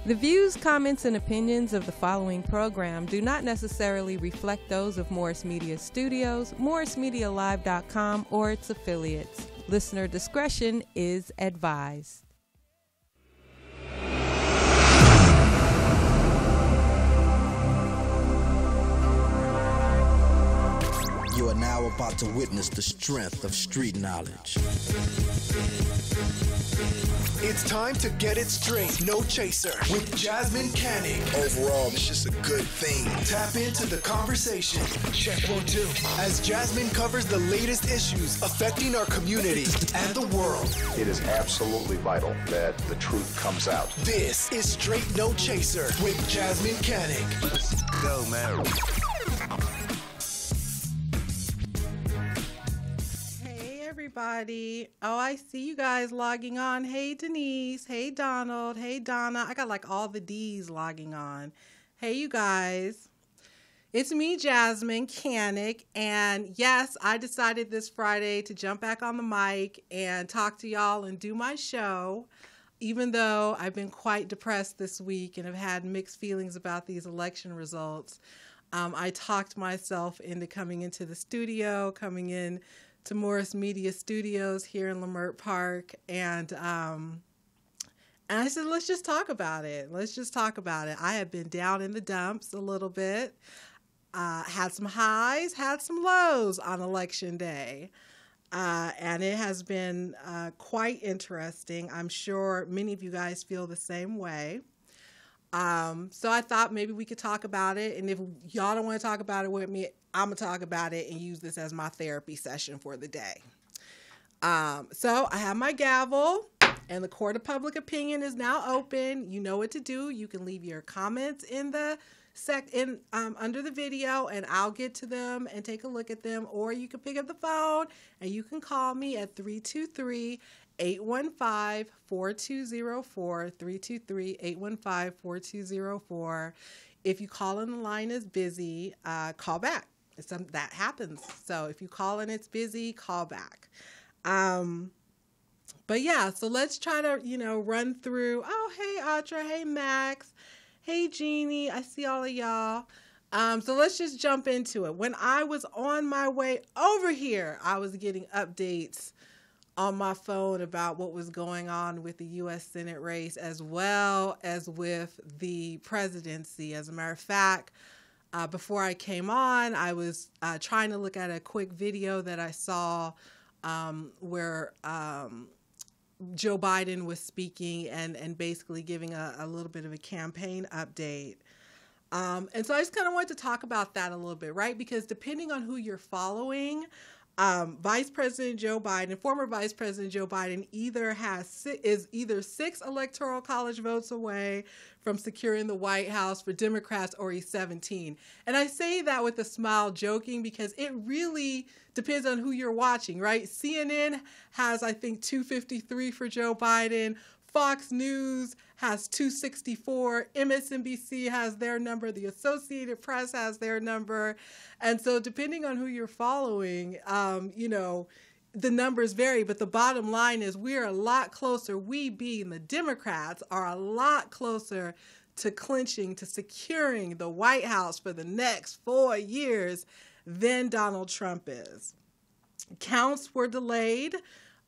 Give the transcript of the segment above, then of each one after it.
The views, comments, and opinions of the following program do not necessarily reflect those of Morris Media Studios, MorrisMediaLive.com, or its affiliates. Listener discretion is advised. You are now about to witness the strength of street knowledge. It's time to get it straight. No chaser with Jasmyne Cannick. Overall, it's just a good thing. Tap into the conversation. Check 1, 2. As Jasmyne covers the latest issues affecting our community and the world. It is absolutely vital that the truth comes out. This is Straight No Chaser with Jasmyne Cannick. Let's go, man. Everybody. Oh, I see you guys logging on. Hey, Denise. Hey, Donald. Hey, Donna. I got like all the D's logging on. Hey, you guys. It's me, Jasmyne Cannick. And yes, I decided this Friday to jump back on the mic and talk to y'all and do my show, even though I've been quite depressed this week and have had mixed feelings about these election results. I talked myself into coming into the studio, coming in to Morris Media Studios here in Leimert Park, and I said, let's just talk about it. Let's just talk about it. I have been down in the dumps a little bit, had some highs, had some lows on election day, and it has been quite interesting. I'm sure many of you guys feel the same way. So I thought maybe we could talk about it, and if y'all don't want to talk about it with me, I'm going to talk about it and use this as my therapy session for the day. So I have my gavel, and the court of public opinion is now open. You know what to do. You can leave your comments in the under the video, and I'll get to them and take a look at them. Or you can pick up the phone, and you can call me at 323-815-4204, 323-815-4204. If you call and the line is busy, call back. That happens. So if you call and it's busy, call back. But yeah, so let's try to, run through. Oh, hey, Audra. Hey, Max. Hey, Jeannie. I see all of y'all. So let's just jump into it. When I was on my way over here, I was getting updates on my phone about what was going on with the U.S. Senate race as well as with the presidency. As a matter of fact, before I came on, I was trying to look at a quick video that I saw where Joe Biden was speaking and basically giving a little bit of a campaign update. And so I just kind of wanted to talk about that a little bit, right? Because depending on who you're following, Vice President Joe Biden, former Vice President Joe Biden, is either 6 electoral college votes away from securing the White House for Democrats, or he's 17. And I say that with a smile, joking, because it really depends on who you're watching, right? CNN has, I think, 253 for Joe Biden. Fox News has 264. MSNBC has their number. The Associated Press has their number. And so depending on who you're following, the numbers vary. But the bottom line is we're a lot closer. We being the Democrats are a lot closer to clinching, to securing the White House for the next 4 years than Donald Trump is. Counts were delayed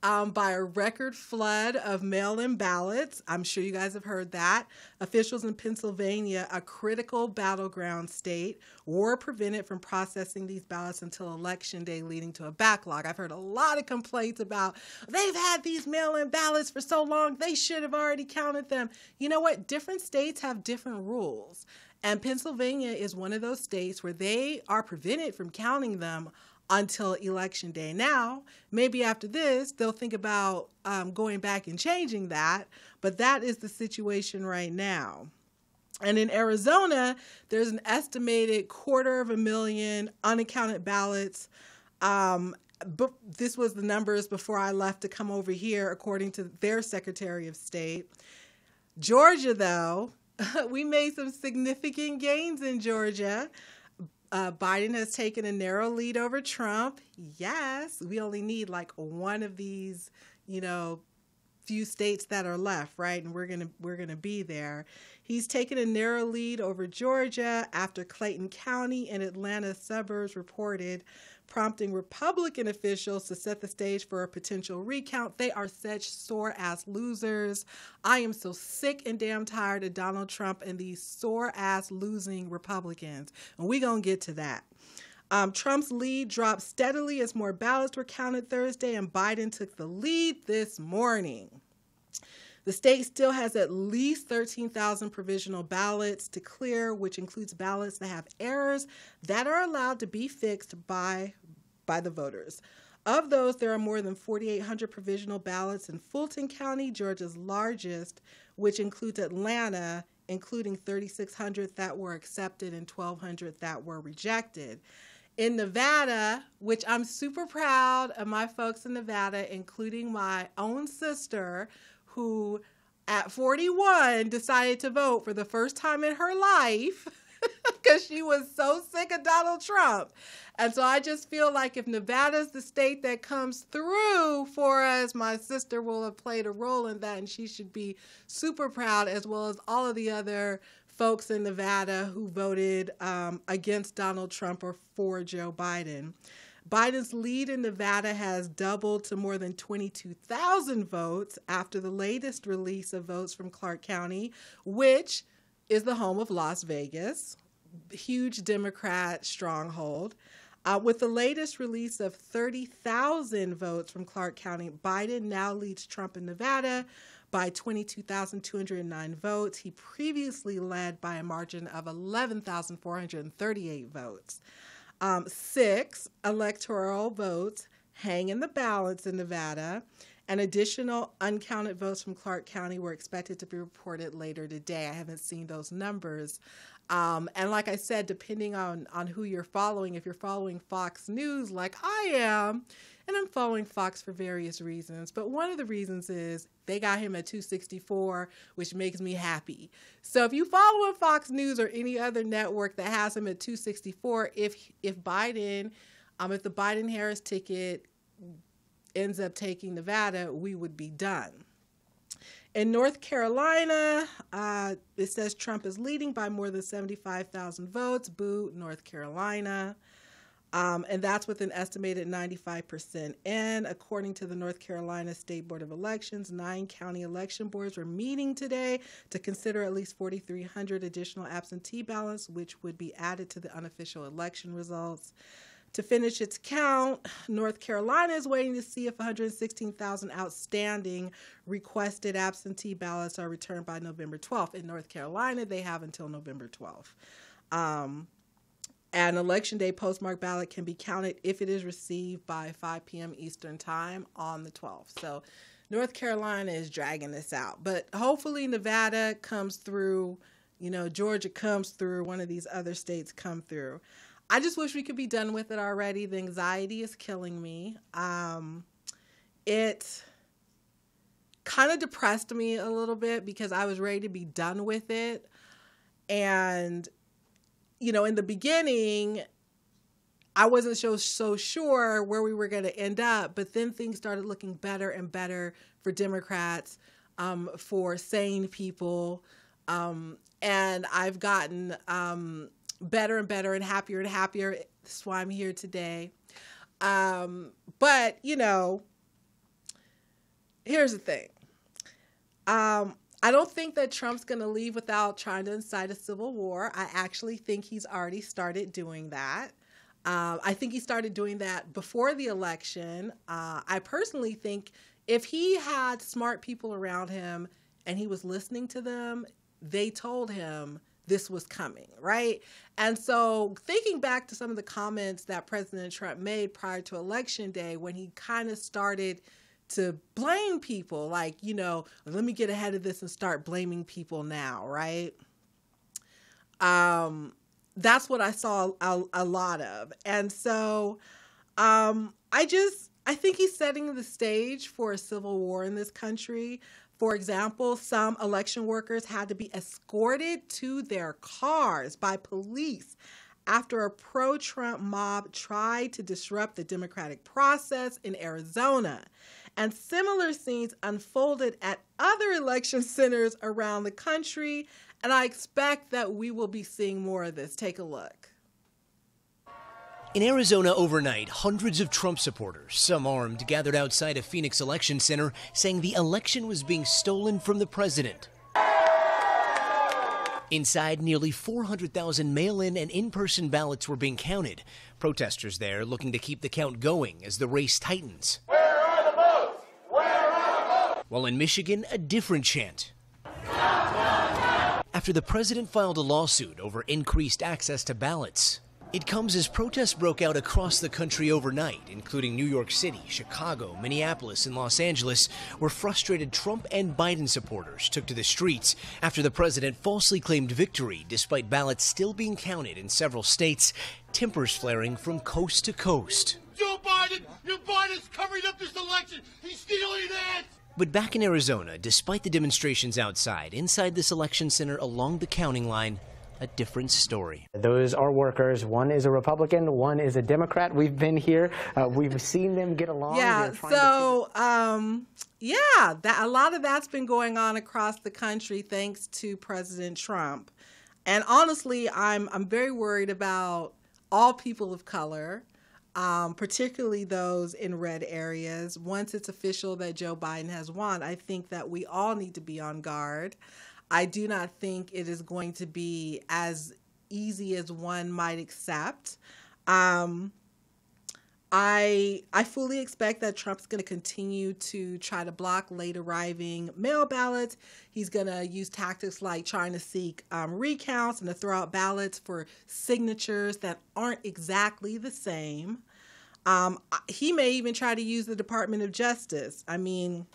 by a record flood of mail-in ballots. I'm sure you guys have heard that. Officials in Pennsylvania, a critical battleground state, were prevented from processing these ballots until Election Day, leading to a backlog. I've heard a lot of complaints about, they've had these mail-in ballots for so long, they should have already counted them. You know what? Different states have different rules. And Pennsylvania is one of those states where they are prevented from counting them until Election Day. Now, maybe after this, they'll think about going back and changing that, but that is the situation right now. And in Arizona, there's an estimated 250,000 unaccounted ballots. But this was the numbers before I left to come over here, according to their Secretary of State. Georgia, though, we made some significant gains in Georgia. Biden has taken a narrow lead over Trump. Yes, we only need like one of these, few states that are left, right? And we're gonna be there. He's taken a narrow lead over Georgia after Clayton County and Atlanta suburbs reported, prompting Republican officials to set the stage for a potential recount. They are such sore-ass losers. I am so sick and damn tired of Donald Trump and these sore-ass losing Republicans. And we're going to get to that. Trump's lead dropped steadily as more ballots were counted Thursday, and Biden took the lead this morning. The state still has at least 13,000 provisional ballots to clear, which includes ballots that have errors that are allowed to be fixed by the voters. Of those, there are more than 4,800 provisional ballots in Fulton County, Georgia's largest, which includes Atlanta, including 3,600 that were accepted and 1,200 that were rejected. In Nevada, which I'm super proud of my folks in Nevada, including my own sister, who at 41 decided to vote for the first time in her life because she was so sick of Donald Trump. And so I just feel like if Nevada's the state that comes through for us, my sister will have played a role in that, and she should be super proud, as well as all of the other folks in Nevada who voted against Donald Trump or for Joe Biden. Biden's lead in Nevada has doubled to more than 22,000 votes after the latest release of votes from Clark County, which is the home of Las Vegas, huge Democrat stronghold. With the latest release of 30,000 votes from Clark County, Biden now leads Trump in Nevada by 22,209 votes. He previously led by a margin of 11,438 votes. 6 electoral votes hang in the balance in Nevada, and additional uncounted votes from Clark County were expected to be reported later today. I haven't seen those numbers. And like I said, depending on who you're following, if you're following Fox News like I am, and I'm following Fox for various reasons, but one of the reasons is they got him at 264, which makes me happy. So if you follow Fox News or any other network that has him at 264, if the Biden-Harris ticket ends up taking Nevada, we would be done. In North Carolina, it says Trump is leading by more than 75,000 votes. Boo, North Carolina. And that's with an estimated 95% in. According to the North Carolina State Board of Elections, 9 county election boards were meeting today to consider at least 4,300 additional absentee ballots, which would be added to the unofficial election results. To finish its count, North Carolina is waiting to see if 116,000 outstanding requested absentee ballots are returned by November 12th. In North Carolina, they have until November 12th. An Election Day postmarked ballot can be counted if it is received by 5 p.m. Eastern Time on the 12th. So North Carolina is dragging this out. But hopefully Nevada comes through, Georgia comes through, one of these other states come through. I just wish we could be done with it already. The anxiety is killing me. It kind of depressed me a little bit because I was ready to be done with it. And, in the beginning, I wasn't so sure where we were going to end up. But then things started looking better and better for Democrats, for sane people. And I've gotten better and better and happier. That's why I'm here today. But, here's the thing. I don't think that Trump's going to leave without trying to incite a civil war. I actually think he's already started doing that. I think he started doing that before the election. I personally think if he had smart people around him and he was listening to them, they told him this was coming, right? And so thinking back to some of the comments that President Trump made prior to Election Day, when he kind of started to blame people, like, let me get ahead of this and start blaming people now, right? That's what I saw a lot of. And so I think he's setting the stage for a civil war in this country. For example, some election workers had to be escorted to their cars by police after a pro-Trump mob tried to disrupt the democratic process in Arizona. And similar scenes unfolded at other election centers around the country. And I expect that we will be seeing more of this. Take a look. In Arizona overnight, hundreds of Trump supporters, some armed, gathered outside a Phoenix election center saying the election was being stolen from the president. Inside, nearly 400,000 mail-in and in-person ballots were being counted. Protesters there looking to keep the count going as the race tightens. Where are the votes? Where are the votes? While in Michigan, a different chant. After the president filed a lawsuit over increased access to ballots. It comes as protests broke out across the country overnight, including New York City, Chicago, Minneapolis, and Los Angeles, where frustrated Trump and Biden supporters took to the streets after the president falsely claimed victory despite ballots still being counted in several states, tempers flaring from coast to coast. Joe Biden, your Biden's covering up this election. He's stealing it. But back in Arizona, despite the demonstrations outside, inside this election center along the counting line, a different story. Those are workers. One is a Republican, one is a Democrat. We've been here. We've seen them get along. Yeah, so, a lot of that's been going on across the country thanks to President Trump. And honestly, I'm very worried about all people of color, particularly those in red areas. Once it's official that Joe Biden has won, I think that we all need to be on guard. I do not think it is going to be as easy as one might accept. I fully expect that Trump's going to continue to try to block late arriving mail ballots. He's going to use tactics like trying to seek recounts and to throw out ballots for signatures that aren't exactly the same. He may even try to use the Department of Justice. I mean,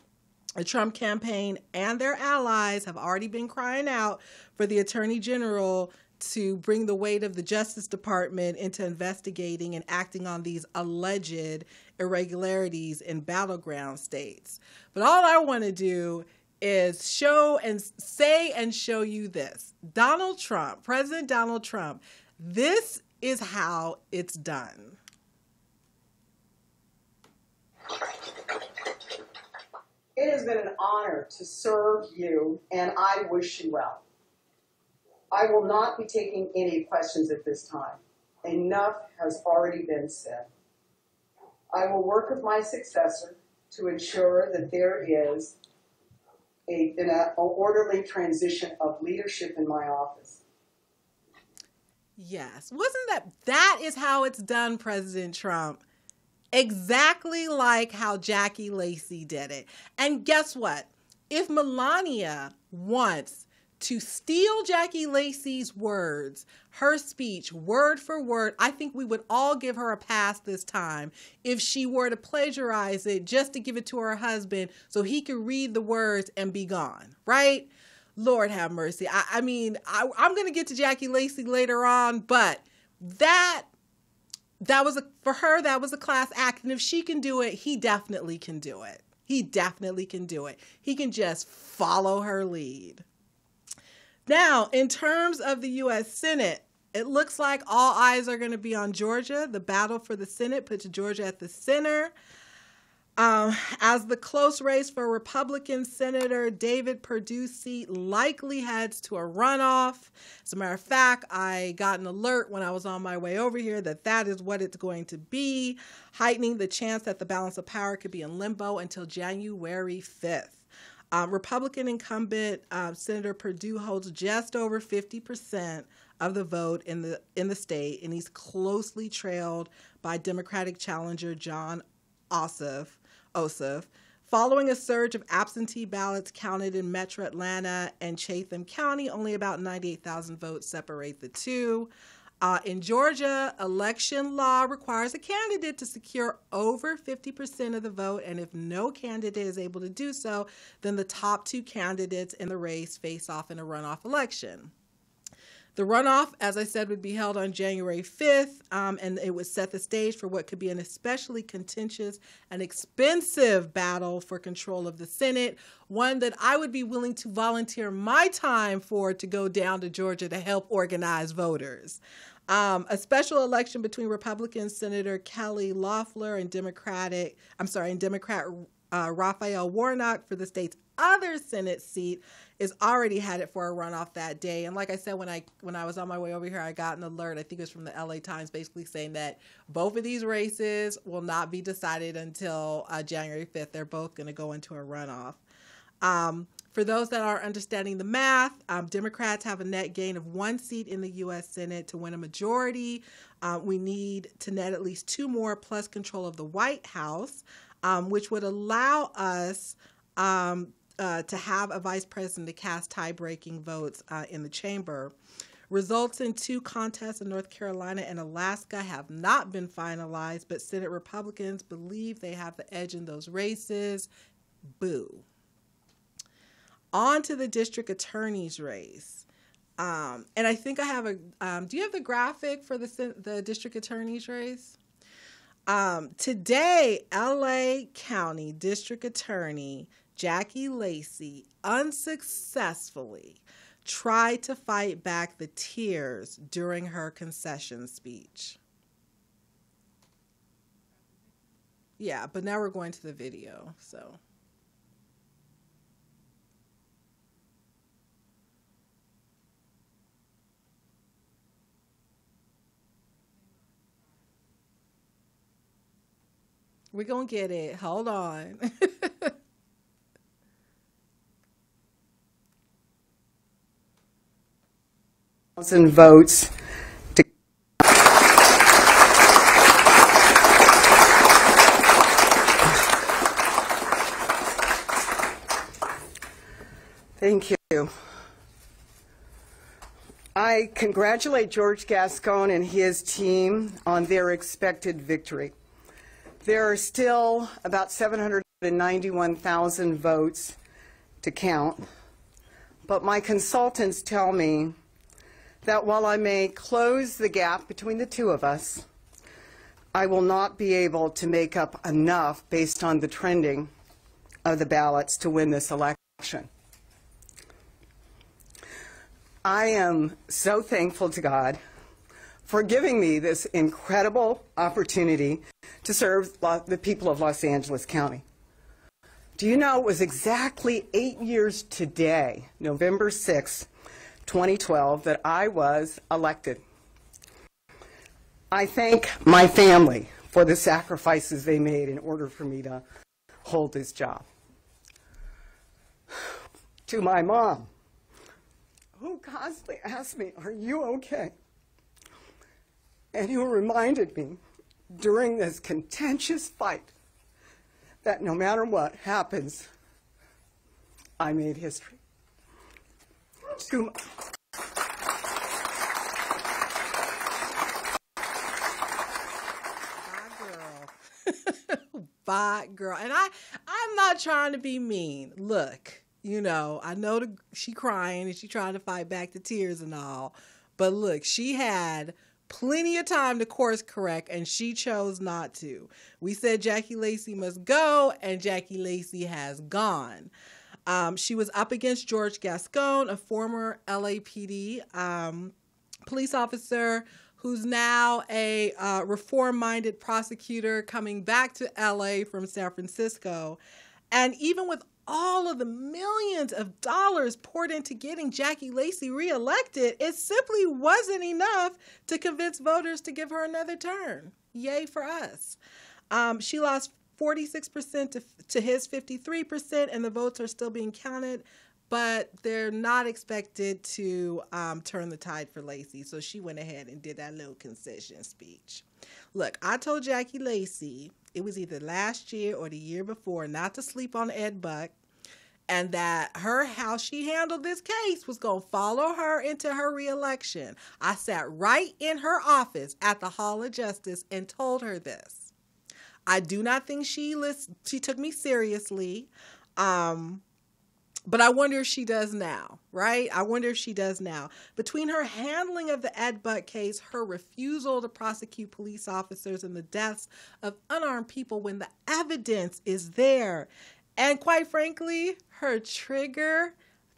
the Trump campaign and their allies have already been crying out for the Attorney General to bring the weight of the Justice Department into investigating and acting on these alleged irregularities in battleground states. But all I want to do is show you this. Donald Trump, President Donald Trump, this is how it's done. It has been an honor to serve you, and I wish you well. I will not be taking any questions at this time. Enough has already been said. I will work with my successor to ensure that there is an orderly transition of leadership in my office. Yes. Wasn't that is how it's done, President Trump? Exactly like how Jackie Lacey did it. And guess what? If Melania wants to steal Jackie Lacey's words, her speech, word for word, I think we would all give her a pass this time if she were to plagiarize it just to give it to her husband so he could read the words and be gone, right? Lord have mercy. I'm going to get to Jackie Lacey later on, but that was a class act. And if she can do it, he definitely can do it. He definitely can do it. He can just follow her lead. Now, in terms of the U.S. Senate, it looks like all eyes are going to be on Georgia. The battle for the Senate puts Georgia at the center. As the close race for Republican Senator David Perdue's seat likely heads to a runoff. As a matter of fact, I got an alert when I was on my way over here that is what it's going to be, heightening the chance that the balance of power could be in limbo until January 5th. Republican incumbent Senator Perdue holds just over 50% of the vote in the state, and he's closely trailed by Democratic challenger Jon Ossoff. Following a surge of absentee ballots counted in Metro Atlanta and Chatham County, only about 98,000 votes separate the two. In Georgia, election law requires a candidate to secure over 50% of the vote, and if no candidate is able to do so, then the top two candidates in the race face off in a runoff election. The runoff, as I said, would be held on January 5th, and it would set the stage for what could be an especially contentious and expensive battle for control of the Senate, one that I would be willing to volunteer my time for to go down to Georgia to help organize voters. A special election between Republican Senator Kelly Loeffler and Democrat Raphael Warnock for the state's other Senate seat is already headed for a runoff that day. And like I said, when I was on my way over here, I got an alert, I think it was from the LA Times, basically saying that both of these races will not be decided until January 5th. They're both going to go into a runoff. For those that are understanding the math, Democrats have a net gain of 1 seat in the U.S. Senate to win a majority. We need to net at least 2 more plus control of the White House, which would allow us to have a vice president to cast tie-breaking votes in the chamber. Results in 2 contests in North Carolina and Alaska have not been finalized, but Senate Republicans believe they have the edge in those races. Boo. On to the district attorney's race. And I think I have do you have the graphic for the district attorney's race? Today, LA County District Attorney Jackie Lacey unsuccessfully tried to fight back the tears during her concession speech. Yeah, but now we're going to the video, so. We're going to get it. Hold on. Votes to Thank you. I congratulate George Gascon and his team on their expected victory. There are still about 791,000 votes to count, but my consultants tell me that while I may close the gap between the two of us, I will not be able to make up enough based on the trending of the ballots to win this election. I am so thankful to God for giving me this incredible opportunity to serve the people of Los Angeles County. Do you know it was exactly 8 years today, November 6, 2012, that I was elected. I thank my family for the sacrifices they made in order for me to hold this job. To my mom, who constantly asked me, "Are you okay?" and who reminded me during this contentious fight that no matter what happens, I made history. To Bye, girl. And I'm not trying to be mean. Look, you know, I know she crying and she trying to fight back the tears and all. But look, she had plenty of time to course correct, and she chose not to. We said Jackie Lacey must go, and Jackie Lacey has gone. She was up against George Gascon, a former LAPD police officer who's now a reform-minded prosecutor coming back to LA from San Francisco. And even with all of the millions of dollars poured into getting Jackie Lacey reelected, it simply wasn't enough to convince voters to give her another turn. Yay for us. She lost 46% to his 53%, and the votes are still being counted, but they're not expected to turn the tide for Lacey. So she went ahead and did that little concession speech. Look, I told Jackie Lacey, it was either last year or the year before, not to sleep on Ed Buck, and that how she handled this case was going to follow her into her reelection. I sat right in her office at the Hall of Justice and told her this. I do not think she took me seriously, but I wonder if she does now, right? I wonder if she does now. Between her handling of the Ed Buck case, her refusal to prosecute police officers and the deaths of unarmed people when the evidence is there, and quite frankly, her trigger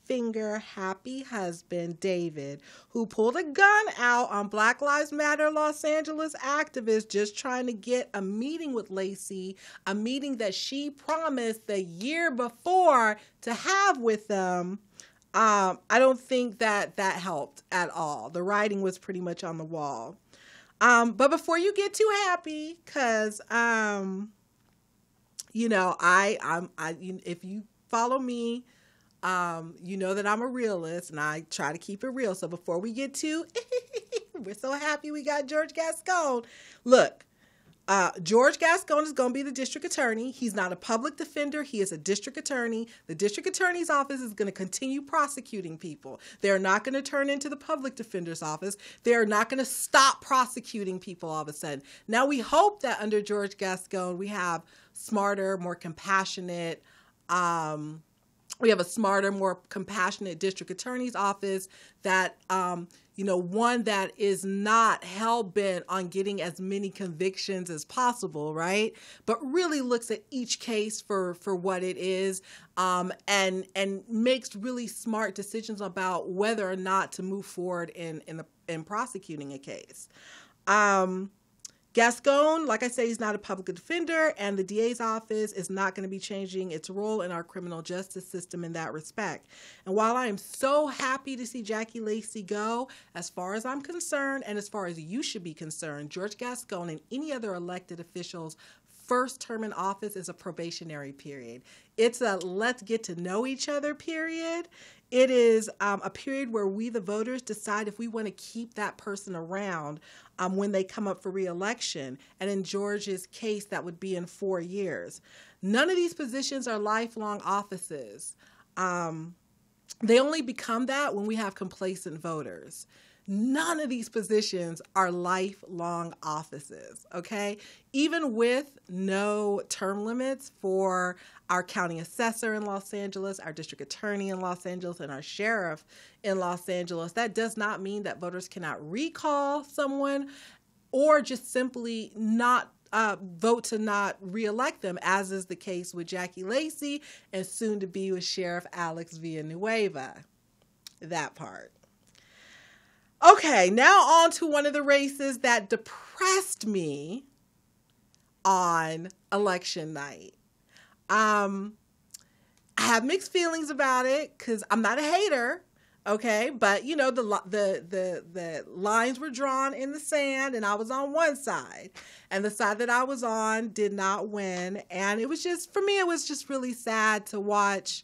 finger happy husband, David, who pulled a gun out on Black Lives Matter Los Angeles activists just trying to get a meeting with Lacey, a meeting that she promised the year before to have with them. I don't think that helped at all. The writing was pretty much on the wall. But before you get too happy, because if you follow me, you know that I'm a realist and I try to keep it real. So before we get too, we're so happy we got George Gascon. Look, George Gascon is going to be the district attorney. He's not a public defender. He is a district attorney. The district attorney's office is going to continue prosecuting people. They're not going to turn into the public defender's office. They're not going to stop prosecuting people all of a sudden. Now, we hope that under George Gascon, we have smarter, more compassionate, we have a smarter, more compassionate district attorney's office that, one that is not hell-bent on getting as many convictions as possible, right? But really looks at each case for what it is, and makes really smart decisions about whether or not to move forward in prosecuting a case. Gascon, like I say, he's not a public defender, and the DA's office is not going to be changing its role in our criminal justice system in that respect. And while I am so happy to see Jackie Lacey go, as far as I'm concerned, and as far as you should be concerned, George Gascon and any other elected officials' first term in office is a probationary period. It's a let's get to know each other period. It is a period where we, the voters, decide if we want to keep that person around when they come up for re-election. And in George's case, that would be in 4 years. None of these positions are lifelong offices. They only become that when we have complacent voters. None of these positions are lifelong offices, okay? Even with no term limits for our county assessor in Los Angeles, our district attorney in Los Angeles, and our sheriff in Los Angeles, that does not mean that voters cannot recall someone or just simply not vote to not reelect them, as is the case with Jackie Lacey and soon to be with Sheriff Alex Villanueva. That part. Okay, now on to one of the races that depressed me on election night. I have mixed feelings about it because I'm not a hater, okay? But the lines were drawn in the sand, and I was on one side, and the side that I was on did not win, and it was just, for me, it was just really sad to watch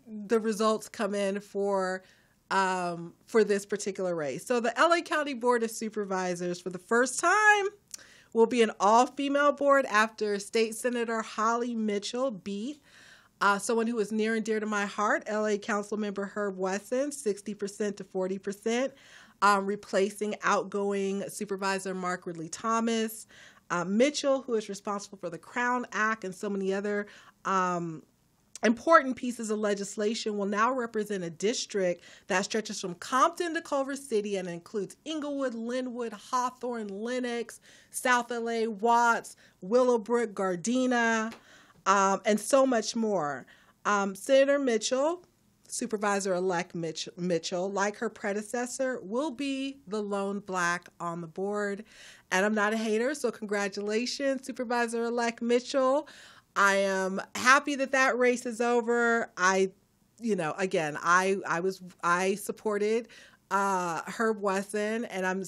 the results come in for this particular race. So the LA County Board of Supervisors, for the first time, will be an all-female board after State Senator Holly Mitchell beat someone who is near and dear to my heart, LA Councilmember Herb Wesson, 60% to 40%, replacing outgoing Supervisor Mark Ridley Thomas. Mitchell, who is responsible for the Crown Act and so many other important pieces of legislation, will now represent a district that stretches from Compton to Culver City and includes Inglewood, Linwood, Hawthorne, Lenox, South LA, Watts, Willowbrook, Gardena, and so much more. Senator Mitchell, Supervisor-elect Mitchell, like her predecessor, will be the lone Black on the board. And I'm not a hater, so congratulations, Supervisor-elect Mitchell. I am happy that race is over. I supported Herb Wesson, and I'm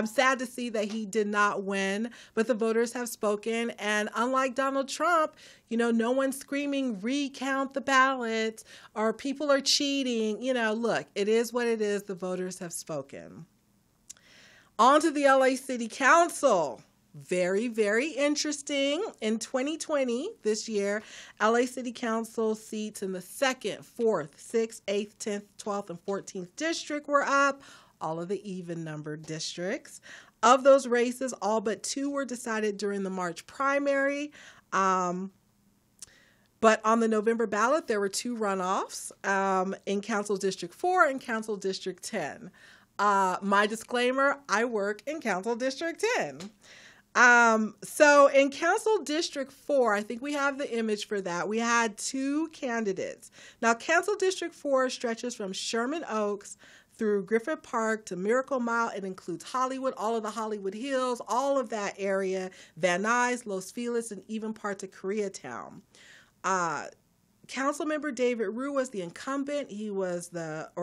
sad to see that he did not win, but the voters have spoken. And unlike Donald Trump, no one's screaming recount the ballots or people are cheating. Look, it is what it is. The voters have spoken. On to the LA City Council. Very, very interesting. In 2020, this year, LA City Council seats in the 2nd, 4th, 6th, 8th, 10th, 12th, and 14th district were up, all of the even-numbered districts. Of those races, all but 2 were decided during the March primary. But on the November ballot, there were 2 runoffs in Council District 4 and Council District 10. My disclaimer, I work in Council District 10. So in Council District 4, I think we have the image for that. We had 2 candidates. Now, Council District 4 stretches from Sherman Oaks through Griffith Park to Miracle Mile. It includes Hollywood, all of the Hollywood Hills, all of that area, Van Nuys, Los Feliz, and even parts of Koreatown. Councilmember David Rue was the incumbent. He was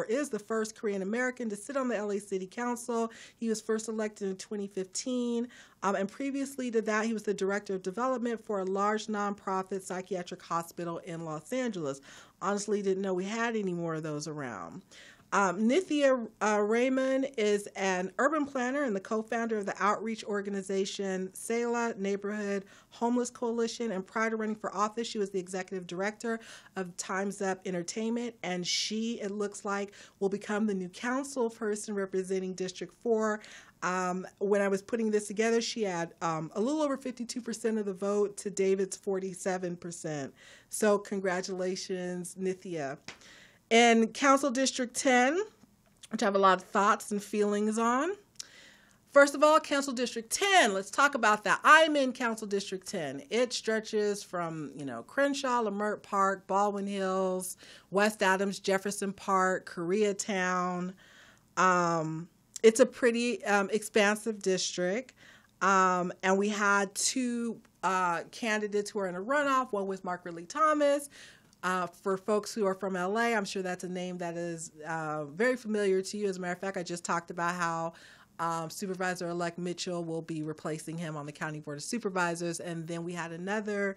is the first Korean American to sit on the LA City Council. He was first elected in 2015. And previously to that, he was the director of development for a large nonprofit psychiatric hospital in Los Angeles. Honestly, didn't know we had any more of those around. Nithya Raymond is an urban planner and the co-founder of the outreach organization Selah Neighborhood Homeless Coalition, and prior to running for office, she was the executive director of Time's Up Entertainment, and she, it looks like, will become the new council person representing District 4. When I was putting this together, she had a little over 52% of the vote to David's 47%. So congratulations, Nithya. In Council District 10, which I have a lot of thoughts and feelings on. First of all, Council District 10, let's talk about that. I'm in Council District 10. It stretches from, Crenshaw, Leimert Park, Baldwin Hills, West Adams, Jefferson Park, Koreatown. It's a pretty expansive district. And we had 2 candidates who are in a runoff. One was Mark Ridley Thomas. For folks who are from LA, I'm sure that's a name that is very familiar to you. As a matter of fact, I just talked about how Supervisor-elect Mitchell will be replacing him on the County Board of Supervisors. And then we had another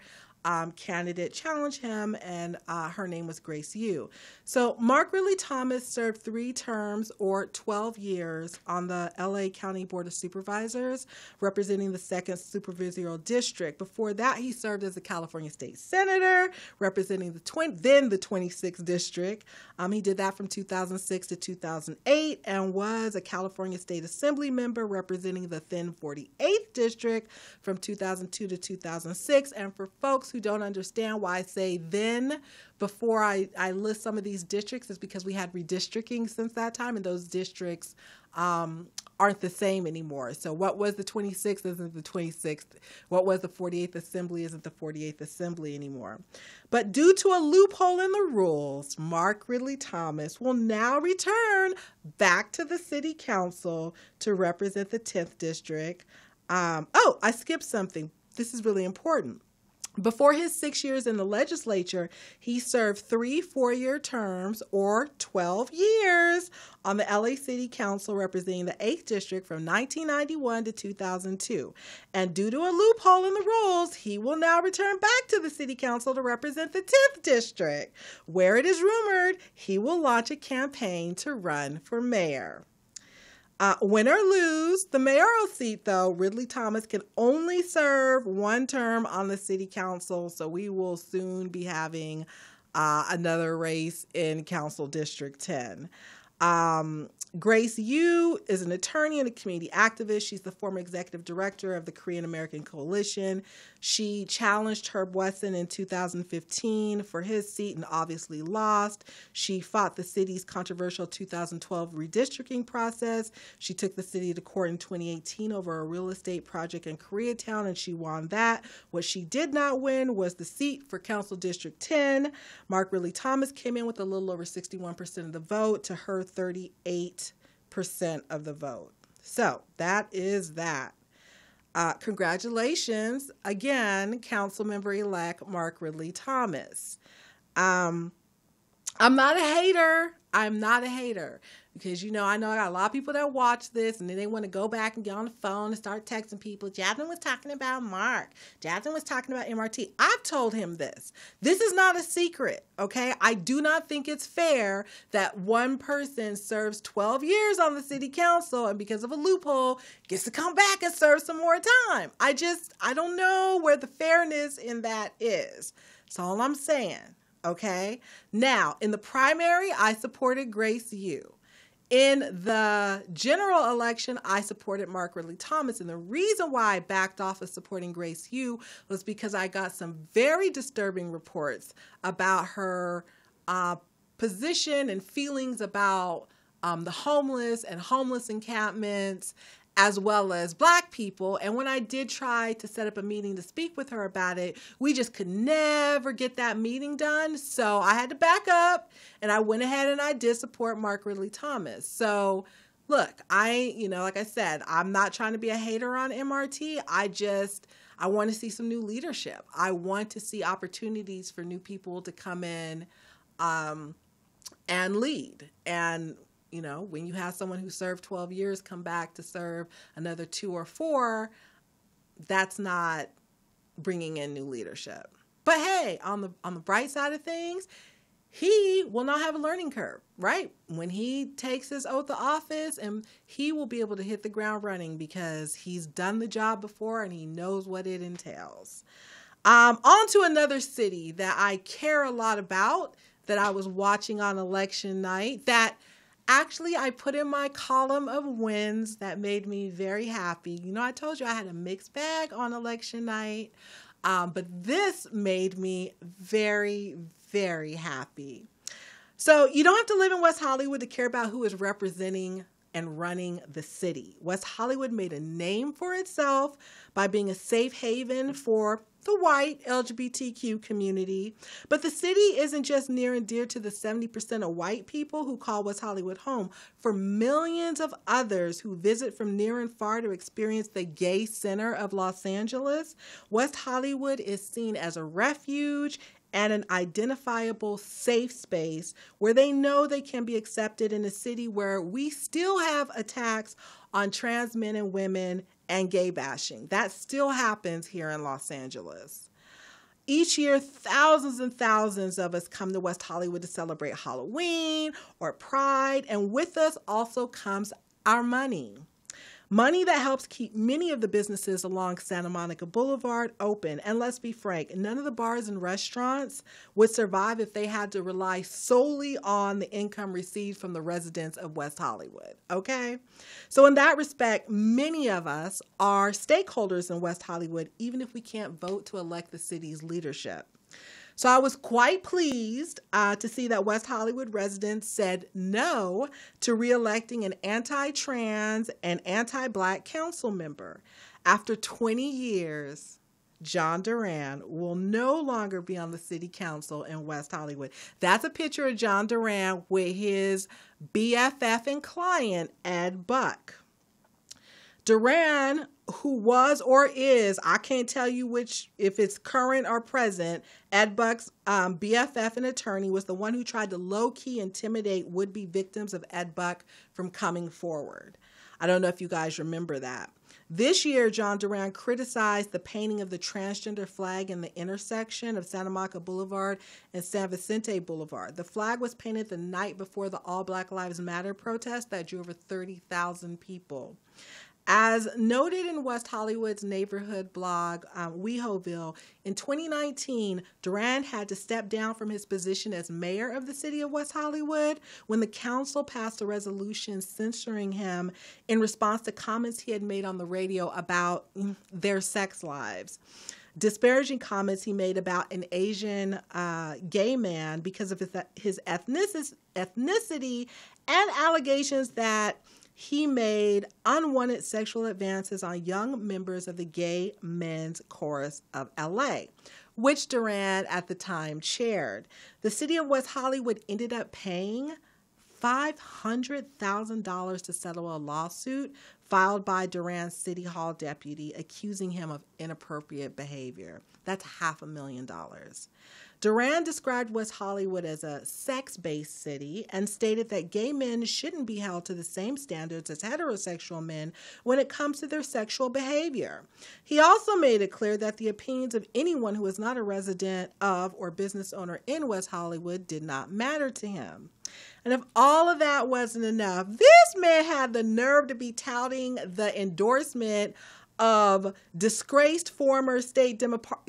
candidate challenge him, and her name was Grace Yu. So Mark Ridley Thomas served 3 terms or 12 years on the LA County Board of Supervisors, representing the 2nd Supervisorial District. Before that, he served as a California State Senator, representing the 26th District. He did that from 2006 to 2008, and was a California State Assembly member representing the then 48th District from 2002 to 2006. And for folks who don't understand why I say then before I list some of these districts, is because we had redistricting since that time, and those districts aren't the same anymore. So what was the 26th isn't the 26th. What was the 48th Assembly isn't the 48th Assembly anymore. But due to a loophole in the rules, Mark Ridley Thomas will now return back to the City Council to represent the 10th District. I skipped something. This is really important. Before his 6 years in the legislature, he served 3 4-year terms or 12 years on the LA City Council representing the 8th District from 1991 to 2002. And due to a loophole in the rules, he will now return back to the City Council to represent the 10th District, where it is rumored he will launch a campaign to run for mayor. Win or lose the mayoral seat, though, Ridley Thomas can only serve 1 term on the City Council, so we will soon be having another race in Council District 10. Grace Yu is an attorney and a community activist. She's the former executive director of the Korean American Coalition. She challenged Herb Wesson in 2015 for his seat and obviously lost. She fought the city's controversial 2012 redistricting process. She took the city to court in 2018 over a real estate project in Koreatown, and she won that. What she did not win was the seat for Council District 10. Mark Ridley Thomas came in with a little over 61% of the vote to her 38% of the vote. So that is that. Congratulations again, Councilmember-elect Mark Ridley Thomas. I'm not a hater. I'm not a hater because, I know I got a lot of people that watch this and then they want to go back and get on the phone and start texting people. Jasmine was talking about Mark. Jasmine was talking about MRT. I've told him this. This is not a secret, okay? I do not think it's fair that one person serves 12 years on the City Council and because of a loophole gets to come back and serve some more time. I don't know where the fairness in that is. That's all I'm saying. Okay. Now, in the primary, I supported Grace Yu. In the general election, I supported Mark Ridley Thomas. And the reason why I backed off of supporting Grace Yu was because I got some very disturbing reports about her position and feelings about the homeless and homeless encampments as well as Black people. And when I did try to set up a meeting to speak with her about it, we just could never get that meeting done. So I had to back up, and I went ahead and I did support Mark Ridley Thomas. So look, like I said, I'm not trying to be a hater on MRT. I want to see some new leadership. I want to see opportunities for new people to come in and lead. And when you have someone who served 12 years come back to serve another 2 or 4, that's not bringing in new leadership. But hey, on the bright side of things, he will not have a learning curve, right? When he takes his oath of office, and he will be able to hit the ground running because he's done the job before and he knows what it entails. On to another city that I care a lot about, that I was watching on election night, that actually I put in my column of wins that made me very happy. I told you I had a mixed bag on election night, but this made me very, very happy. So you don't have to live in West Hollywood to care about who is representing and running the city. West Hollywood made a name for itself by being a safe haven for the white LGBTQ community. But the city isn't just near and dear to the 70% of white people who call West Hollywood home. For millions of others who visit from near and far to experience the gay center of Los Angeles, West Hollywood is seen as a refuge and an identifiable safe space where they know they can be accepted in a city where we still have attacks on trans men and women and gay bashing. That still happens here in Los Angeles. Each year, thousands and thousands of us come to West Hollywood to celebrate Halloween or Pride, and with us also comes our money. Money that helps keep many of the businesses along Santa Monica Boulevard open. And let's be frank, none of the bars and restaurants would survive if they had to rely solely on the income received from the residents of West Hollywood, okay? So in that respect, many of us are stakeholders in West Hollywood, even if we can't vote to elect the city's leadership. So I was quite pleased to see that West Hollywood residents said no to re-electing an anti-trans and anti-Black council member. After 20 years, John Duran will no longer be on the city council in West Hollywood. That's a picture of John Duran with his BFF and client, Ed Buck. Duran, who was or is, I can't tell you which, if it's current or present, Ed Buck's BFF and attorney, was the one who tried to low-key intimidate would-be victims of Ed Buck from coming forward. I don't know if you guys remember that. This year, John Duran criticized the painting of the transgender flag in the intersection of Santa Monica Boulevard and San Vicente Boulevard. The flag was painted the night before the All Black Lives Matter protest that drew over 30,000 people. As noted in West Hollywood's neighborhood blog, WeHoville, in 2019, Duran had to step down from his position as mayor of the city of West Hollywood when the council passed a resolution censoring him in response to comments he had made on the radio about their sex lives. Disparaging comments he made about an Asian gay man because of his ethnicity and allegations that he made unwanted sexual advances on young members of the Gay Men's Chorus of LA, which Duran at the time chaired. The city of West Hollywood ended up paying $500,000 to settle a lawsuit filed by Duran's City Hall deputy accusing him of inappropriate behavior. That's $500,000. Duran described West Hollywood as a sex-based city and stated that gay men shouldn't be held to the same standards as heterosexual men when it comes to their sexual behavior. He also made it clear that the opinions of anyone who is not a resident of or business owner in West Hollywood did not matter to him. And if all of that wasn't enough, this man had the nerve to be touting the endorsement of disgraced former state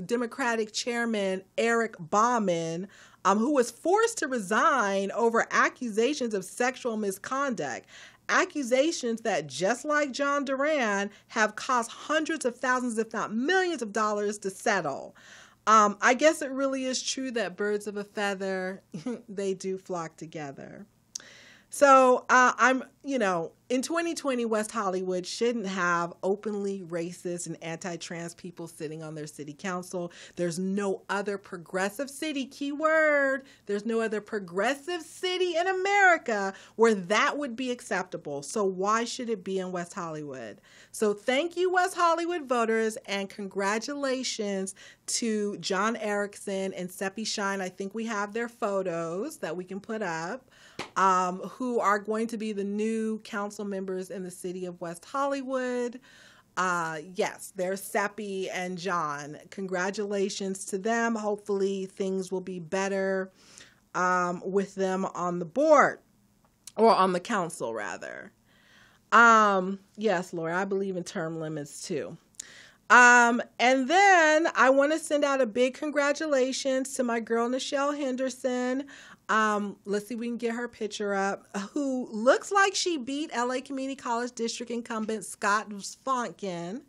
Democratic chairman Eric Bauman, who was forced to resign over accusations of sexual misconduct. Accusations that, just like John Duran, have cost hundreds of thousands, if not millions of dollars to settle. I guess it really is true that birds of a feather, they do flock together. So in 2020, West Hollywood shouldn't have openly racist and anti-trans people sitting on their city council. There's no other progressive city, keyword, there's no other progressive city in America where that would be acceptable. So why should it be in West Hollywood? So thank you, West Hollywood voters, and congratulations to John Erickson and Seppi Shine. I think we have their photos that we can put up, who are going to be the new council members in the city of West Hollywood. Yes, there's Seppi and John. Congratulations to them. Hopefully things will be better with them on the board, or on the council rather. Yes, Laura, I believe in term limits too. And then I want to send out a big congratulations to my girl, Nichelle Henderson. Let's see if we can get her picture up, who looks like she beat LA Community College District incumbent Scott Fonkin.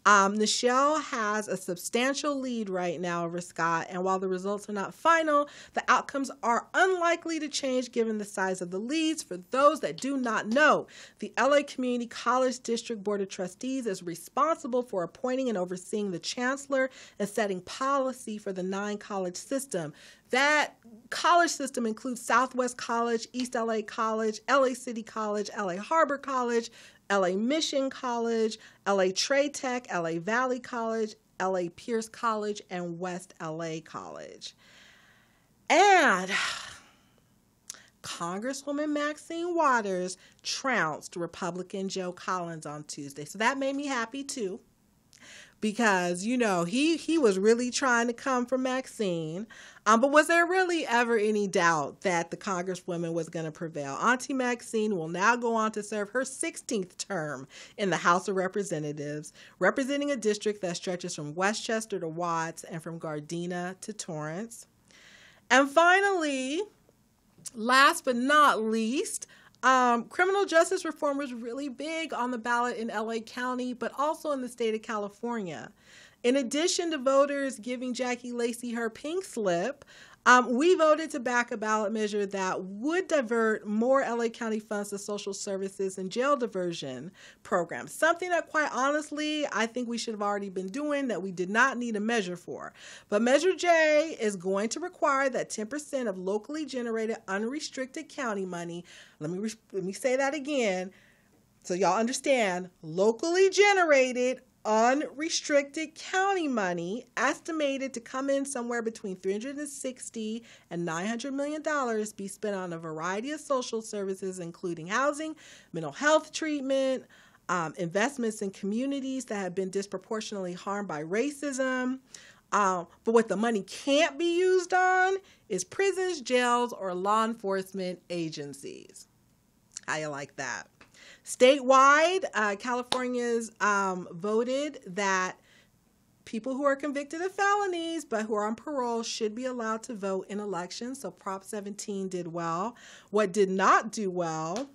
Nichelle has a substantial lead right now over Scott, and while the results are not final, the outcomes are unlikely to change given the size of the leads. For those that do not know, the LA Community College District Board of Trustees is responsible for appointing and overseeing the chancellor and setting policy for the 9-college system. That college system includes Southwest College, East LA College, LA City College, LA Harbor College, LA Mission College, LA Trade Tech, LA Valley College, LA Pierce College, and West LA College. And Congresswoman Maxine Waters trounced Republican Joe Collins on Tuesday. So that made me happy too, because, he was really trying to come for Maxine. But was there really ever any doubt that the Congresswoman was going to prevail? Auntie Maxine will now go on to serve her 16th term in the House of Representatives, representing a district that stretches from Westchester to Watts and from Gardena to Torrance. And finally, last but not least, criminal justice reform was really big on the ballot in LA County, but also in the state of California. In addition to voters giving Jackie Lacey her pink slip, we voted to back a ballot measure that would divert more LA County funds to social services and jail diversion programs, something that quite honestly I think we should have already been doing, that we did not need a measure for. But Measure J is going to require that 10% of locally generated unrestricted county money, let me say that again so y'all understand, locally generated unrestricted county money, estimated to come in somewhere between $360 and $900 million, be spent on a variety of social services, including housing, mental health treatment, investments in communities that have been disproportionately harmed by racism. But what the money can't be used on is prisons, jails, or law enforcement agencies. How you like that? Statewide, California's voted that people who are convicted of felonies but who are on parole should be allowed to vote in elections. So Prop 17 did well. What did not do well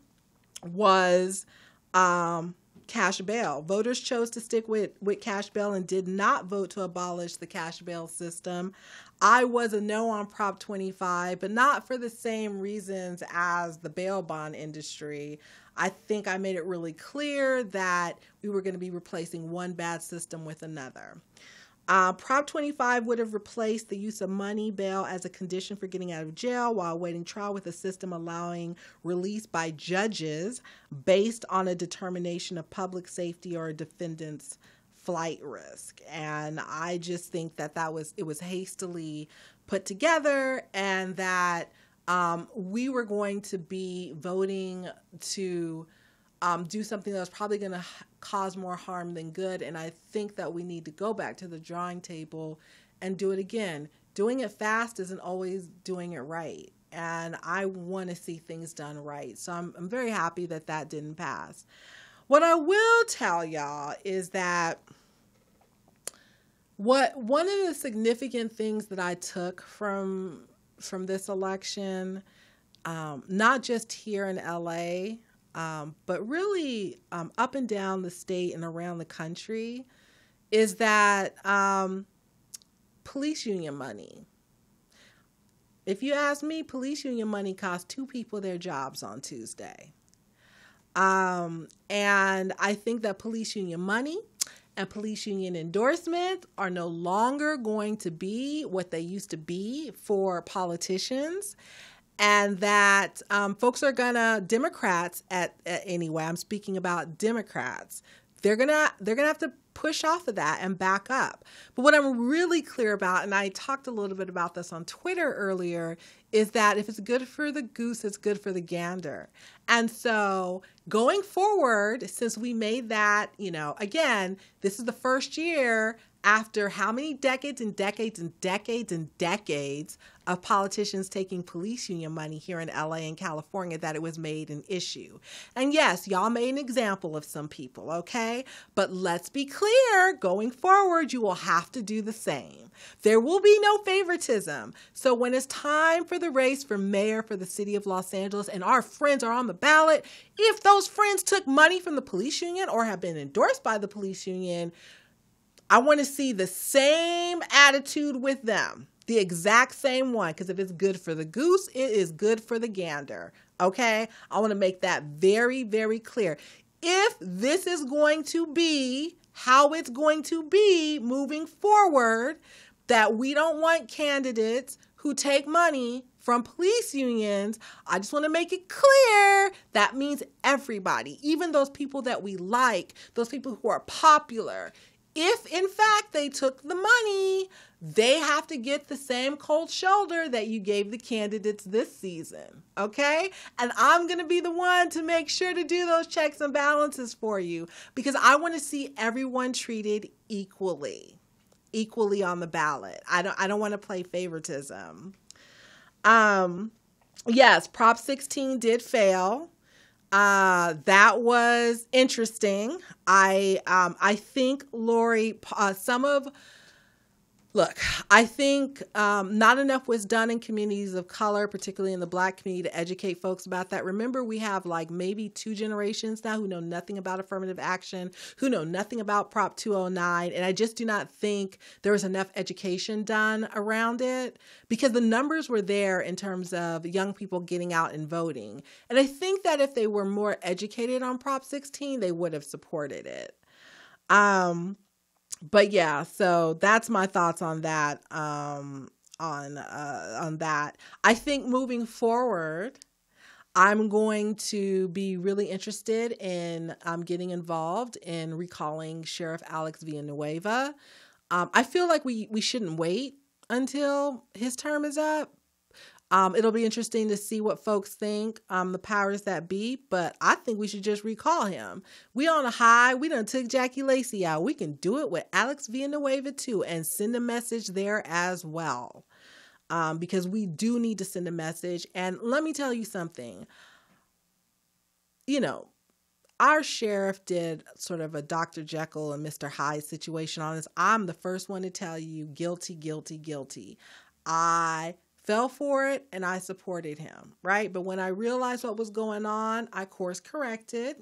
was cash bail. Voters chose to stick with cash bail and did not vote to abolish the cash bail system. I was a no on Prop 25, but not for the same reasons as the bail bond industry. I think I made it really clear that we were going to be replacing one bad system with another. Prop 25 would have replaced the use of money bail as a condition for getting out of jail while awaiting trial, with a system allowing release by judges based on a determination of public safety or a defendant's flight risk. And I just think that it was hastily put together, and that we were going to be voting to do something that was probably going to cause more harm than good. And I think that we need to go back to the drawing table and do it again. Doing it fast isn't always doing it right. And I want to see things done right. So I'm very happy that that didn't pass. What I will tell y'all is that one of the significant things that I took from this election, not just here in LA, but really up and down the state and around the country, is that police union money. If you ask me, police union money cost 2 people their jobs on Tuesday. And I think that police union money and police union endorsements are no longer going to be what they used to be for politicians. And that folks are gonna, Democrats anyway, I'm speaking about Democrats, they're gonna have to push off of that and back up. But what I'm really clear about, and I talked a little bit about this on Twitter earlier, is that if it's good for the goose, it's good for the gander. And so going forward, since we made that, again, this is the first year after how many decades and decades and decades and decades of politicians taking police union money here in LA and California that it was made an issue. And yes, y'all made an example of some people, okay? But let's be clear, going forward, you will have to do the same. There will be no favoritism. So when it's time for the race for mayor for the city of Los Angeles and our friends are on the ballot, if those friends took money from the police union or have been endorsed by the police union, I want to see the same attitude with them, the exact same one, because if it's good for the goose, it is good for the gander, okay? I want to make that very, very clear. If this is going to be how it's going to be moving forward, that we don't want candidates who take money from police unions, I just want to make it clear that means everybody, even those people that we like, those people who are popular. If, in fact, they took the money, they have to get the same cold shoulder that you gave the candidates this season, okay? And I'm going to be the one to make sure to do those checks and balances for you because I want to see everyone treated equally on the ballot. I don't want to play favoritism. Yes, Prop 16 did fail. That was interesting. I think, Lori, I think not enough was done in communities of color, particularly in the Black community, to educate folks about that. Remember, we have maybe 2 generations now who know nothing about affirmative action, who know nothing about Prop 209, and I just do not think there was enough education done around it because the numbers were there in terms of young people getting out and voting. And I think that if they were more educated on Prop 16, they would have supported it. But yeah, so that's my thoughts on that. On that, I think moving forward, I'm going to be really interested in getting involved in recalling Sheriff Alex Villanueva. I feel like we shouldn't wait until his term is up. It'll be interesting to see what folks think, the powers that be, but I think we should just recall him. We on a high. We done took Jackie Lacey out. We can do it with Alex Villanueva too and send a message there as well, because we do need to send a message. And let me tell you something. Our sheriff did sort of a Dr. Jekyll and Mr. Hyde situation on this. I'm the first one to tell you guilty, guilty, guilty. I fell for it and I supported him, right? But when I realized what was going on, I course corrected.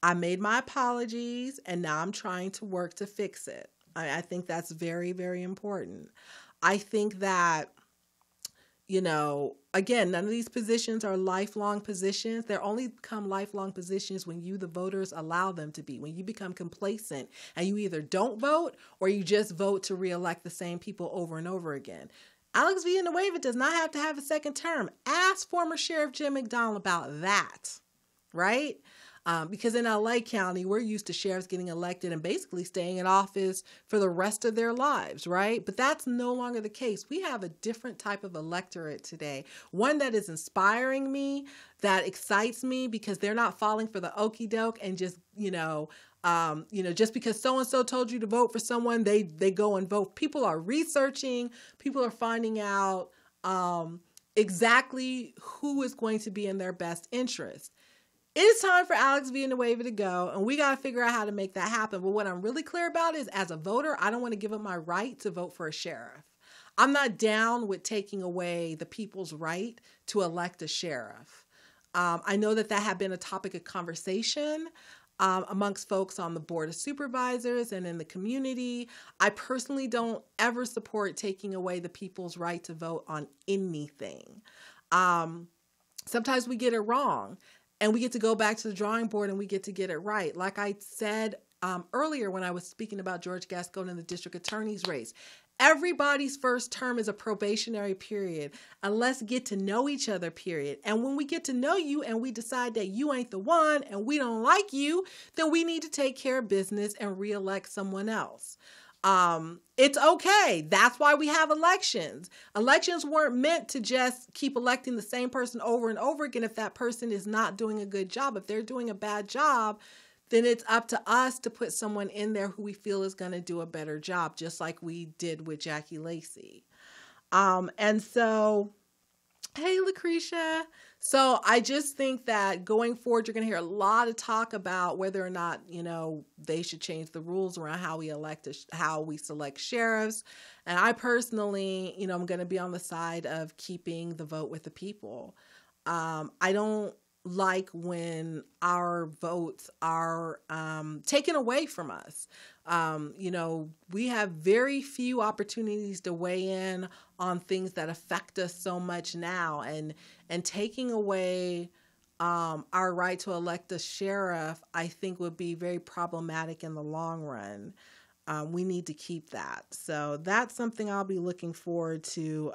I made my apologies and now I'm trying to work to fix it. I think that's very, very important. I think that, again, none of these positions are lifelong positions. They're only become lifelong positions when you, the voters, allow them to be. When you become complacent and you either don't vote or you just vote to reelect the same people over and over again. Alex Villanueva does not have to have a second term. Ask former Sheriff Jim McDonald about that, right? Because in LA County, we're used to sheriffs getting elected and basically staying in office for the rest of their lives, right? But that's no longer the case. We have a different type of electorate today, one that is inspiring me, that excites me because they're not falling for the okie doke and just, just because so-and-so told you to vote for someone, they go and vote. People are researching, people are finding out exactly who is going to be in their best interest. It is time for Alex Villanueva to go, and we got to figure out how to make that happen. But what I'm really clear about is, as a voter, I don't want to give up my right to vote for a sheriff. I'm not down with taking away the people's right to elect a sheriff. I know that had been a topic of conversation amongst folks on the board of supervisors and in the community. I personally don't ever support taking away the people's right to vote on anything. Sometimes we get it wrong, and we get to go back to the drawing board and we get to get it right. Like I said earlier when I was speaking about George Gascon in the district attorney's race, everybody's first term is a probationary period, a let's get to know each other period. And when we get to know you and we decide that you ain't the one and we don't like you, then we need to take care of business and reelect someone else. It's okay. That's why we have elections. Elections weren't meant to just keep electing the same person over and over again if that person is not doing a good job. If they're doing a bad job, then it's up to us to put someone in there who we feel is going to do a better job, just like we did with Jackie Lacey. And so, hey, Lucretia. So I just think that going forward, you're going to hear a lot of talk about whether or not, they should change the rules around how we select sheriffs. And I personally, I'm going to be on the side of keeping the vote with the people. I don't like when our votes are taken away from us. We have very few opportunities to weigh in on things that affect us so much now, and taking away our right to elect a sheriff, I think would be very problematic in the long run. We need to keep that. So that's something I'll be looking forward to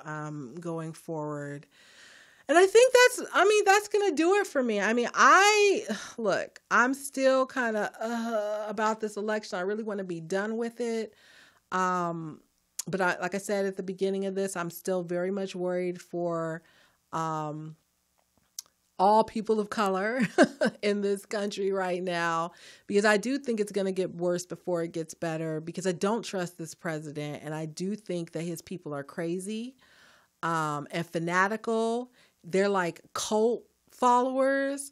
going forward. And I think that's going to do it for me. I'm still kind of about this election. I really want to be done with it. But like I said at the beginning of this, I'm still very much worried for all people of color in this country right now, because I do think it's going to get worse before it gets better, because I don't trust this president. And I do think that his people are crazy and fanatical. They're like cult followers,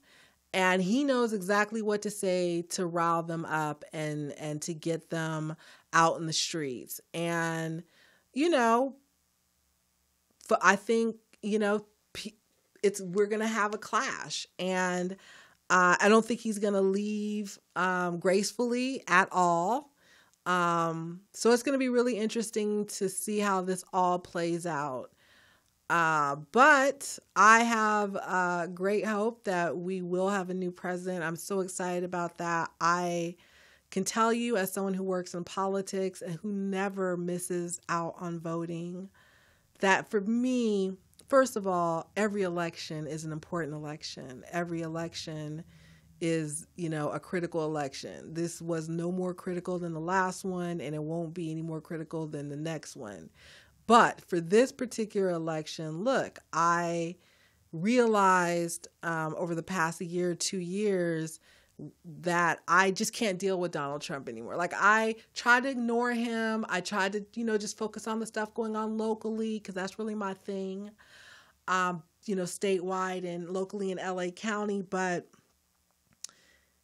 and he knows exactly what to say to rile them up and to get them out in the streets. And, I think, we're going to have a clash, and I don't think he's going to leave gracefully at all. So it's going to be really interesting to see how this all plays out. But I have great hope that we will have a new president. I'm so excited about that. I can tell you, as someone who works in politics and who never misses out on voting, that for me, first of all, every election is an important election. Every election is, a critical election. This was no more critical than the last one, and it won't be any more critical than the next one. But for this particular election, look, I realized over the past year, 2 years, that I just can't deal with Donald Trump anymore. Like, I try to ignore him. I try to, just focus on the stuff going on locally, because that's really my thing, statewide and locally in LA County. But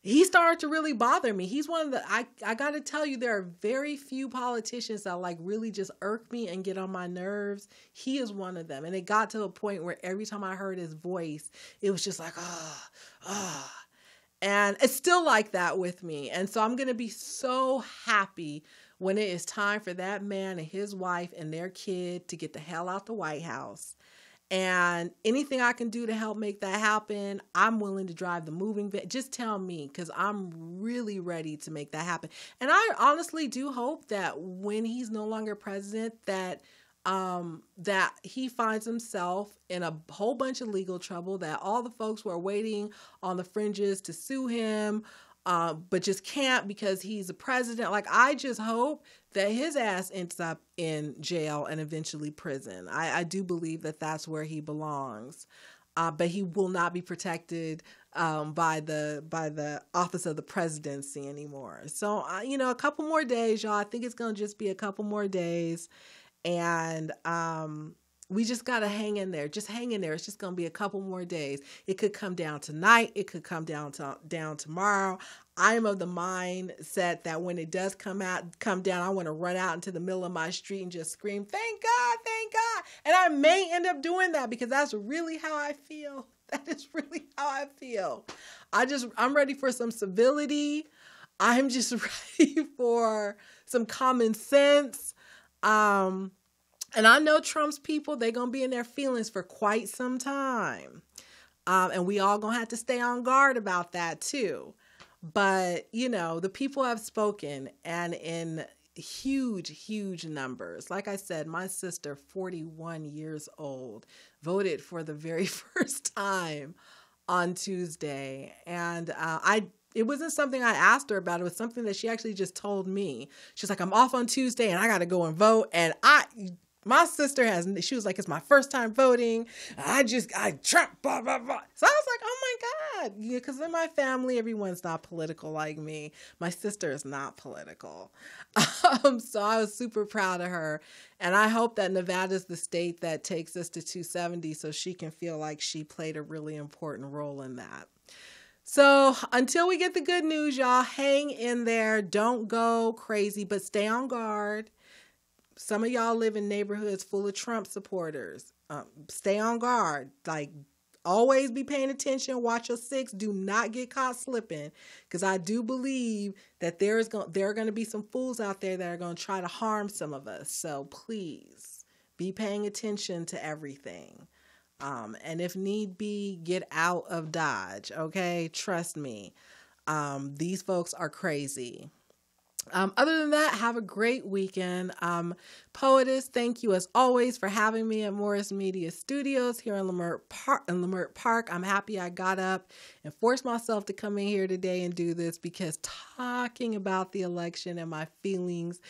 he started to really bother me. He's one of the, I got to tell you, there are very few politicians that really just irk me and get on my nerves. He is one of them. And it got to a point where every time I heard his voice, it was just like, And it's still like that with me. And so I'm going to be so happy when it is time for that man and his wife and their kid to get the hell out the White House. And anything I can do to help make that happen, I'm willing to drive the moving van. Just tell me, because I'm really ready to make that happen. And I honestly do hope that when he's no longer president, that he finds himself in a whole bunch of legal trouble, that all the folks who are waiting on the fringes to sue him, but just can't because he's a president. I just hope that his ass ends up in jail and eventually prison. I do believe that that's where he belongs. But he will not be protected by the office of the presidency anymore. So, a couple more days, y'all. I think it's going to just be a couple more days. And we just got to hang in there. Just hang in there. It's just going to be a couple more days. It could come down tonight. It could come down tomorrow. I am of the mindset that when it does come down, I want to run out into the middle of my street and just scream, "Thank God, thank God." And I may end up doing that because that's really how I feel. That is really how I feel. I'm ready for some civility. I'm just ready for some common sense. And I know Trump's people, they're going to be in their feelings for quite some time. And we all going to have to stay on guard about that too. But, you know, the people have spoken, and in huge numbers. Like I said, my sister, 41 years old, voted for the very first time on Tuesday. And it wasn't something I asked her about. It was something that she actually just told me. She's like, I'm off on Tuesday and I got to go and vote. And my sister she was like, it's my first time voting. Trump, blah, blah, blah. So I was like, oh my God. Yeah, because in my family, everyone's not political like me. My sister is not political. So I was super proud of her. And I hope that Nevada's the state that takes us to 270 so she can feel like she played a really important role in that. So until we get the good news, y'all, hang in there. Don't go crazy, but stay on guard. Some of y'all live in neighborhoods full of Trump supporters. Stay on guard. Like, always be paying attention. Watch your six. Do not get caught slipping. Because I do believe that there are going to be some fools out there that are going to try to harm some of us. So please be paying attention to everything. And if need be, get out of Dodge. Okay? Trust me. These folks are crazy. Other than that, have a great weekend. Poetess, thank you as always for having me at Morris Media Studios here in Leimert Park. I'm happy I got up and forced myself to come in here today and do this, because talking about the election and my feelings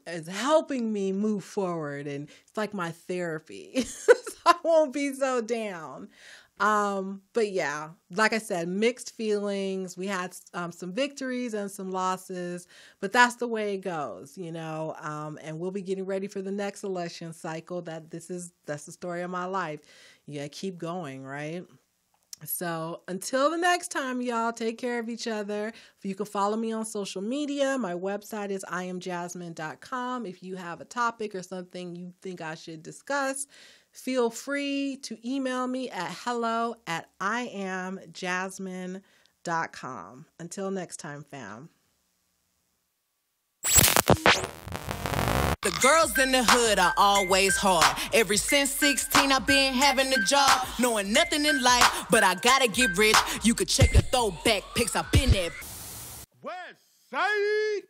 is helping me move forward, and it's like my therapy. So I won't be so down. But yeah, like I said, mixed feelings. We had some victories and some losses, but that's the way it goes, you know. And we'll be getting ready for the next election cycle. That's the story of my life. You gotta keep going, right? So until the next time, y'all, take care of each other. You can follow me on social media. My website is iamjasmyne.com. If you have a topic or something you think I should discuss, feel free to email me at hello@iamjasmyne.com. Until next time, fam. The girls in the hood are always hard. Ever since 16, I've been having a job, knowing nothing in life, but I gotta get rich. You could check the throwback pics, I've been there. West Side.